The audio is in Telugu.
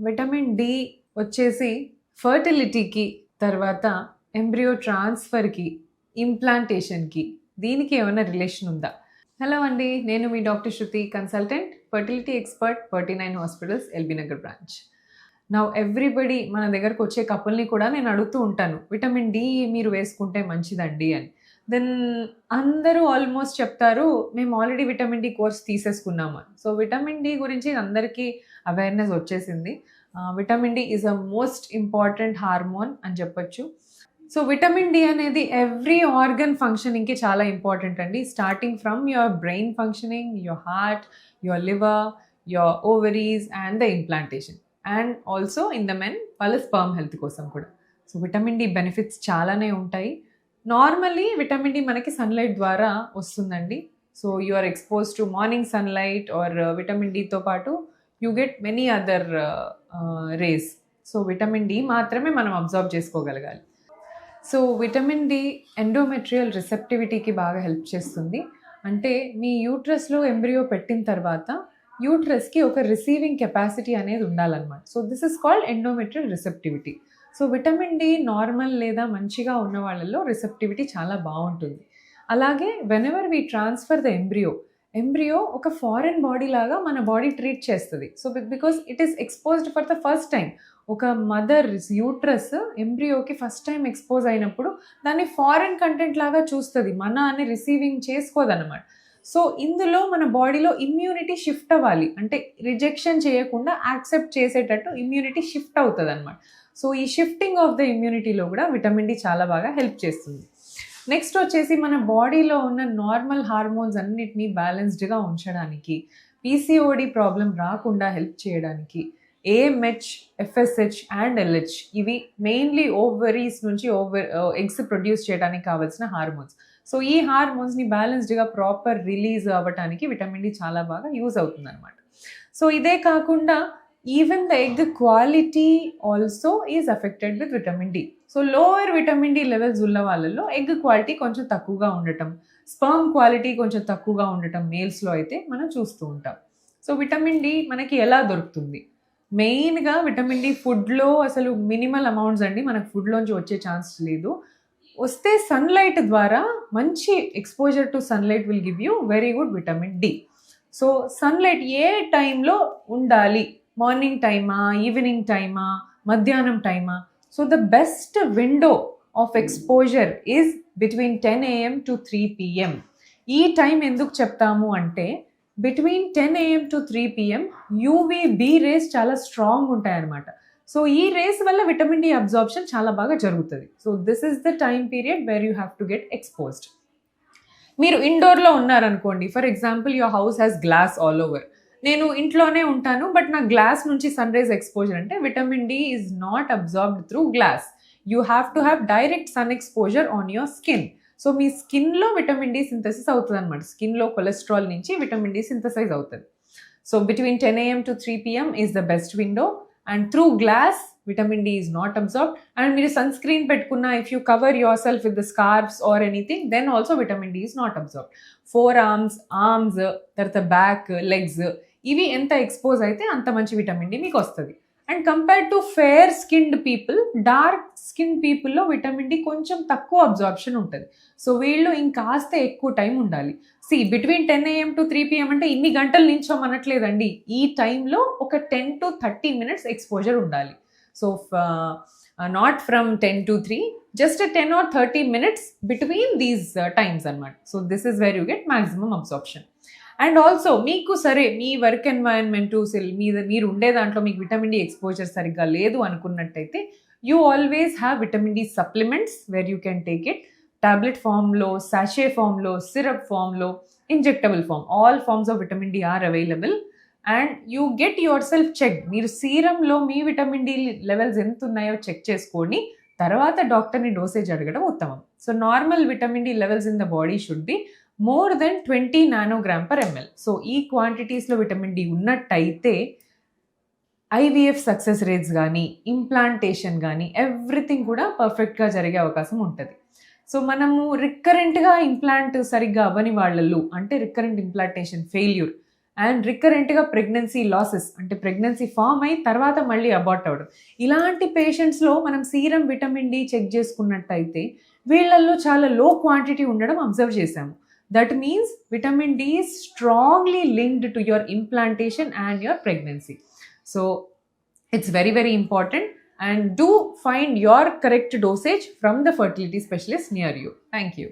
విటమిన్ డి వచ్చేసి ఫర్టిలిటీకి, తర్వాత ఎంబ్రియో ట్రాన్స్ఫర్కి, ఇంప్లాంటేషన్కి దీనికి ఏమైనా రిలేషన్ ఉందా? హలో అండి, నేను మీ doctor Shruthi, consultant, fertility expert, 39 hospitals, LB Nagar branch. నా ఎవ్రీబడి మన దగ్గరకు వచ్చే కపుల్ని కూడా నేను అడుగుతూ ఉంటాను, విటమిన్ డి మీరు వేసుకుంటే మంచిదండి అని. దెన్ అందరూ ఆల్మోస్ట్ చెప్తారు, మేము ఆల్రెడీ విటమిన్ డి కోర్స్ తీసేసుకున్నాము. సో విటమిన్ డి గురించి అందరికీ అవేర్నెస్ వచ్చేసింది. Vitamin D is a most important hormone అని చెప్పొచ్చు. సో విటమిన్ డి అనేది ఎవ్రీ ఆర్గన్ ఫంక్షనింగ్కి చాలా ఇంపార్టెంట్ అండి. Starting from your brain functioning, your heart, your liver, your ovaries and the implantation. And also in the men వాళ్ళ స్పర్మ్ హెల్త్ కోసం కూడా. సో విటమిన్ డి బెనిఫిట్స్ చాలానే ఉంటాయి. నార్మల్లీ విటమిన్ డి మనకి సన్లైట్ ద్వారా వస్తుందండి. So you are expose to morning sunlight or vitamin డితో పాటు you get many other rays. So vitamin D మాత్రమే మనం అబ్జర్వ్ చేసుకోగలగాలి. సో విటమిన్ డి ఎండోమెట్రియల్ రిసెప్టివిటీకి బాగా హెల్ప్ చేస్తుంది. అంటే మీ యూట్రస్లో ఎంబ్రియో పెట్టిన తర్వాత యూట్రస్కి ఒక రిసీవింగ్ కెపాసిటీ అనేది ఉండాలన్నమాట. So this is called endometrial receptivity. So vitamin D normal లేదా మంచిగా ఉన్న వాళ్ళల్లో రిసెప్టివిటీ చాలా బాగుంటుంది. అలాగే whenever we transfer the embryo ఒక ఫారెన్ బాడీ లాగా మన బాడీ ట్రీట్ చేస్తుంది. So because it is exposed for the first time. ఒక మదర్ యూట్రస్ ఎంబ్రియోకి ఫస్ట్ టైం ఎక్స్పోజ్ అయినప్పుడు దాన్ని ఫారెన్ కంటెంట్ లాగా చూస్తుంది, మన అని రిసీవింగ్ చేసుకోదన్నమాట. సో ఇందులో మన బాడీలో ఇమ్యూనిటీ షిఫ్ట్ అవ్వాలి, అంటే రిజెక్షన్ చేయకుండా యాక్సెప్ట్ చేసేటట్టు ఇమ్యూనిటీ షిఫ్ట్ అవుతుంది అనమాట. సో ఈ షిఫ్టింగ్ ఆఫ్ ద ఇమ్యూనిటీలో కూడా విటమిన్ డి చాలా బాగా హెల్ప్ చేస్తుంది. నెక్స్ట్ వచ్చేసి మన బాడీలో ఉన్న నార్మల్ హార్మోన్స్ అన్నిటినీ బ్యాలెన్స్డ్గా ఉంచడానికి, పీసీఓడి ప్రాబ్లం రాకుండా హెల్ప్ చేయడానికి, ఏఎంహెచ్, ఎఫ్ఎస్హెచ్ అండ్ ఎల్హెచ్ ఇవి మెయిన్లీ ఓవరీస్ నుంచి ఎగ్స్ ప్రొడ్యూస్ చేయడానికి కావాల్సిన హార్మోన్స్. సో ఈ హార్మోన్స్ని బ్యాలెన్స్డ్గా ప్రాపర్ రిలీజ్ అవ్వడానికి విటమిన్ డి చాలా బాగా యూజ్ అవుతుంది అనమాట. సో ఇదే కాకుండా even the egg quality also is affected with vitamin D. So lower vitamin D levels ఉన్న వాళ్ళలో ఎగ్ క్వాలిటీ కొంచెం తక్కువగా ఉండటం, స్పర్మ్ క్వాలిటీ కొంచెం తక్కువగా ఉండటం మేల్స్లో అయితే మనం చూస్తూ ఉంటాం. సో విటమిన్ డి మనకి ఎలా దొరుకుతుంది? మెయిన్గా విటమిన్ డి ఫుడ్లో అసలు మినిమల్ అమౌంట్స్ అండి, మనకు ఫుడ్లోంచి వచ్చే ఛాన్స్ లేదు. వస్తే సన్లైట్ ద్వారా మంచి exposure to sunlight will give you very good vitamin D. So sunlight ఏ టైంలో ఉండాలి? మార్నింగ్ టైమా, ఈవినింగ్ టైమా, మధ్యాహ్నం టైమా? So the best window of exposure is between 10 AM to 3 PM. ఈ టైం ఎందుకు చెప్తాము అంటే between 10 AM to 3 PM UVB rays చాలా స్ట్రాంగ్ ఉంటాయన్నమాట. సో ఈ రేస్ వల్ల విటమిన్ డి అబ్జార్ప్షన్ చాలా బాగా జరుగుతుంది. So this is the time period wear you have to get exposed. మీరు ఇండోర్లో ఉన్నారనుకోండి, for example your house has glass all over. నేను ఇంట్లోనే ఉంటాను బట్ నా గ్లాస్ నుంచి సన్ రైజ్ ఎక్స్పోజర్ అంటే vitamin D is not absorbed through glass. You have to have direct sun exposure on your skin. So మీ స్కిన్లో విటమిన్ డి సింథసిస్ అవుతుంది అనమాట. స్కిన్లో కొలెస్ట్రాల్ నుంచి విటమిన్ డి సింథసైజ్ అవుతుంది. So between 10 AM to 3 PM is the best window. And through glass vitamin D is not absorbed. And మీరు సన్ స్క్రీన్ పెట్టుకున్న, if you cover yourself with the scarfs or anything, then also vitamin D is not absorbed. Forearms, తర్వాత బ్యాక్, లెగ్స్, ఇవి ఎంత ఎక్స్పోజ్ అయితే అంత మంచి విటమిన్ డి మీకు వస్తుంది. And compare to fair skinned people, dark skin పీపుల్లో విటమిన్ డి కొంచెం తక్కువ అబ్జార్ప్షన్ ఉంటుంది. సో వీళ్ళు ఇంకాస్త ఎక్కువ టైం ఉండాలి. బిట్వీన్ 10 AM to 3 PM అంటే ఇన్ని గంటలు నించోమనట్లేదండి. ఈ టైంలో ఒక 10 to 30 minutes ఎక్స్పోజర్ ఉండాలి. So not from 10 to 3, just 10 or 30 minutes between these times అనమాట. So this is where you get maximum absorption. And also మీకు సరే మీ వర్క్ ఎన్వైరన్మెంట్ మీరు ఉండే దాంట్లో మీకు విటమిన్ డి ఎక్స్పోజర్ సరిగ్గా లేదు అనుకున్నట్టయితే you always have vitamin D supplements where you can take it. Tablet ఫామ్లో, సాషే ఫామ్లో, సిరప్ ఫామ్లో, injectable form, all forms of vitamin D are available. And you get yourself check. మీరు సీరంలో మీ విటమిన్ డి లెవెల్స్ ఎంత ఉన్నాయో చెక్ చేసుకొని తర్వాత డాక్టర్ని డోసేజ్ అడగడం ఉత్తమం. So normal vitamin D levels in the body should be more than 20 nanogram per ml. సో ఈ క్వాంటిటీస్లో విటమిన్ డి ఉన్నట్టయితే ఐవీఎఫ్ సక్సెస్ రేట్స్ కానీ, ఇంప్లాంటేషన్ కానీ ఎవ్రీథింగ్ కూడా పర్ఫెక్ట్గా జరిగే అవకాశం ఉంటుంది. సో మనము రికరెంట్గా ఇంప్లాంట్ సరిగ్గా అవ్వని వాళ్ళల్లో, అంటే రికరెంట్ ఇంప్లాంటేషన్ ఫెయిల్యూర్ అండ్ రికరెంట్గా ప్రెగ్నెన్సీ లాసెస్, అంటే ప్రెగ్నెన్సీ ఫామ్ అయి తర్వాత మళ్ళీ అబార్ట్ అవ్వడం, ఇలాంటి పేషెంట్స్లో మనం సీరం విటమిన్ డి చెక్ చేసుకున్నట్టయితే వీళ్ళల్లో చాలా లో క్వాంటిటీ ఉండడం అబ్జర్వ్ చేశాము. That means vitamin D is strongly linked to your implantation and your pregnancy. So it's very, very important, and do find your correct dosage from the fertility specialist near you. Thank you.